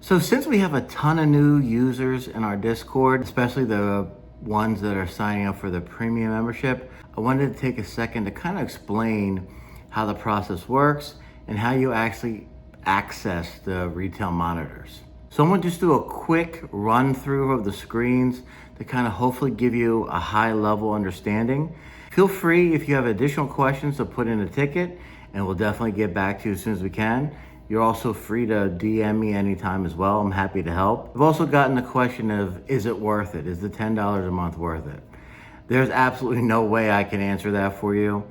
So since we have a ton of new users in our Discord, especially the ones that are signing up for the premium membership, I wanted to take a second to kind of explain how the process works and how you actually access the retail monitors. So I'm going to just do a quick run through of the screens to kind of hopefully give you a high level understanding. Feel free, if you have additional questions, to put in a ticket and we'll definitely get back to you as soon as we can. You're also free to DM me anytime as well. I'm happy to help. I've also gotten the question of, is it worth it? Is the $10 a month worth it? There's absolutely no way I can answer that for you.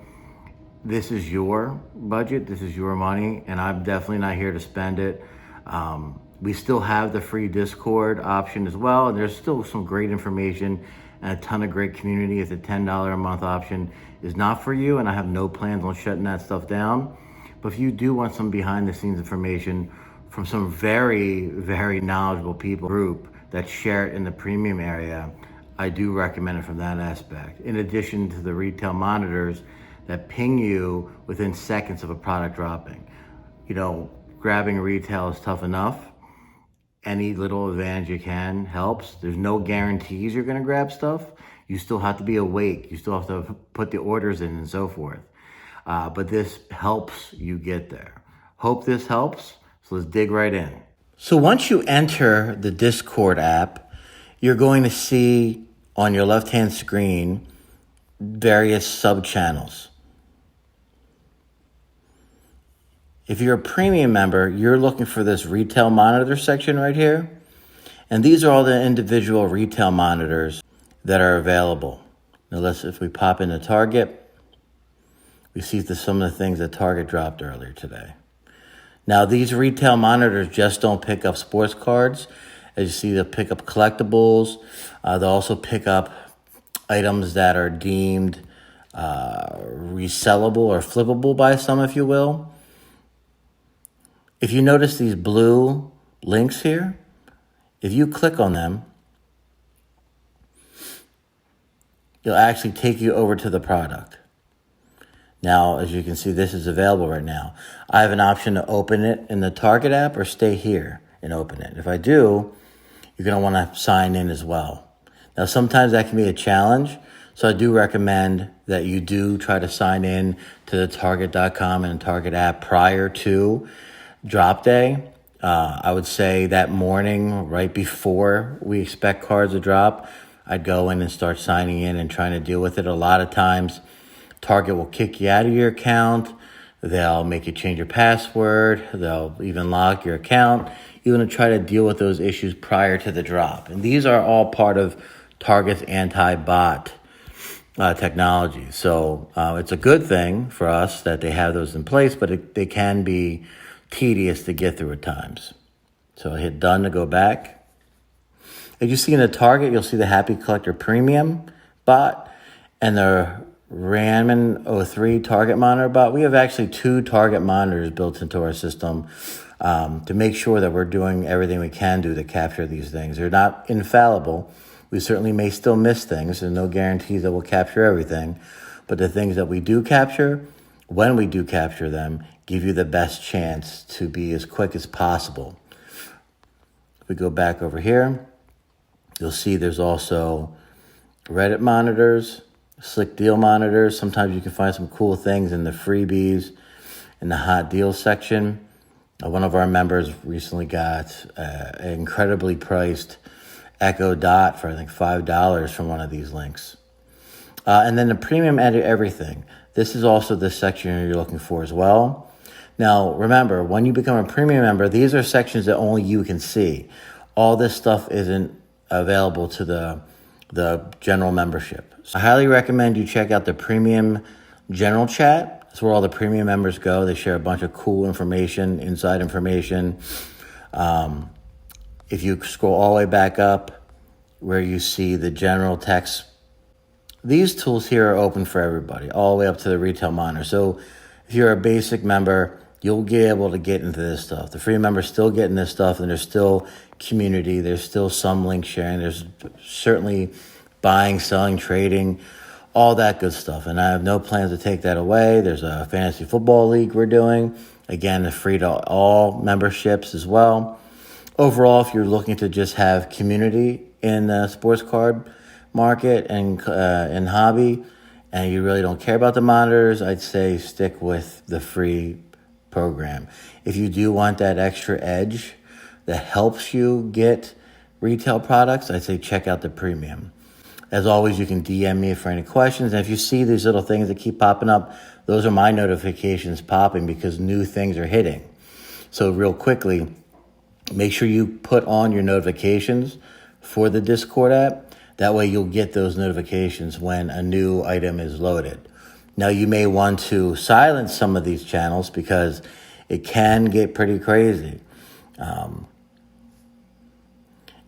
This is your budget, this is your money, and I'm definitely not here to spend it. We still have the free Discord option as well, and there's still some great information and a ton of great community if the $10 a month option is not for you, and I have no plans on shutting that stuff down. But if you do want some behind the scenes information from some very, very knowledgeable people group that share it in the premium area, I do recommend it from that aspect. In addition to the retail monitors that ping you within seconds of a product dropping. You know, grabbing retail is tough enough. Any little advantage you can helps. There's no guarantees you're gonna grab stuff. You still have to be awake. You still have to put the orders in and so forth. But this helps you get there. Hope this helps. So let's dig right in. So once you enter the Discord app, you're going to see on your left-hand screen various sub-channels. If you're a premium member, you're looking for this retail monitor section right here. And these are all the individual retail monitors that are available. Now if we pop into Target, we see some of the things that Target dropped earlier today. Now these retail monitors just don't pick up sports cards. As you see, they'll pick up collectibles. They'll also pick up items that are deemed resellable or flippable by some, if you will. If you notice these blue links here, if you click on them, it'll actually take you over to the product. Now, as you can see, this is available right now. I have an option to open it in the Target app or stay here and open it. If I do, you're going to want to sign in as well. Now, sometimes that can be a challenge, so I do recommend that you do try to sign in to the Target.com and Target app prior to drop day. I would say that morning, right before we expect cards to drop, I'd go in and start signing in and trying to deal with it. A lot of times, Target will kick you out of your account. They'll make you change your password. They'll even lock your account. You want to try to deal with those issues prior to the drop. And these are all part of Target's anti-bot technology. So it's a good thing for us that they have those in place, but they can be tedious to get through at times. So I hit done to go back. As you see in the Target, you'll see the Happy Collector Premium bot and the Raman 03 Target monitor bot. We have actually 2 Target monitors built into our system to make sure that we're doing everything we can do to capture these things. They're not infallible. We certainly may still miss things. There's no guarantees that we'll capture everything. But the things that we do capture, when we do capture them, give you the best chance to be as quick as possible. If we go back over here, you'll see there's also Reddit monitors, Slick Deal monitors. Sometimes you can find some cool things in the freebies in the hot deals section. One of our members recently got an incredibly priced Echo Dot for I think $5 from one of these links. And then the premium edit everything. This is also the section you're looking for as well. Now, remember, when you become a premium member, these are sections that only you can see. All this stuff isn't available to the general membership. So I highly recommend you check out the premium general chat. That's where all the premium members go. They share a bunch of cool information, inside information. If you scroll all the way back up where you see the general text, these tools here are open for everybody, all the way up to the retail monitor. So if you're a basic member, you'll be able to get into this stuff. The free members still getting this stuff, and there's still community. There's still some link sharing. There's certainly buying, selling, trading, all that good stuff. And I have no plans to take that away. There's a fantasy football league we're doing. Again, it's free to all memberships as well. Overall, if you're looking to just have community in the sports card market and hobby, and you really don't care about the monitors, I'd say stick with the free program. If you do want that extra edge that helps you get retail products, I'd say check out the premium. As always, you can DM me for any questions. And if you see these little things that keep popping up, those are my notifications popping because new things are hitting. So real quickly, make sure you put on your notifications for the Discord app. That way you'll get those notifications when a new item is loaded. Now you may want to silence some of these channels because it can get pretty crazy.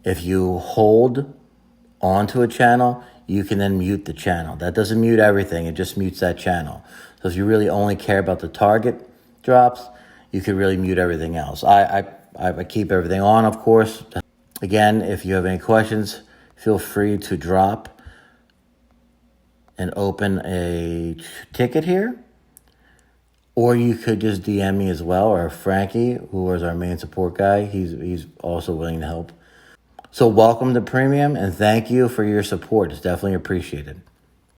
If you hold onto a channel, you can then mute the channel. That doesn't mute everything, it just mutes that channel. So if you really only care about the target drops, you can really mute everything else. I keep everything on, of course. Again, if you have any questions, feel free to drop and open a ticket here. Or you could just DM me as well, or Frankie, who is our main support guy. He's also willing to help. So welcome to Premium, and thank you for your support. It's definitely appreciated.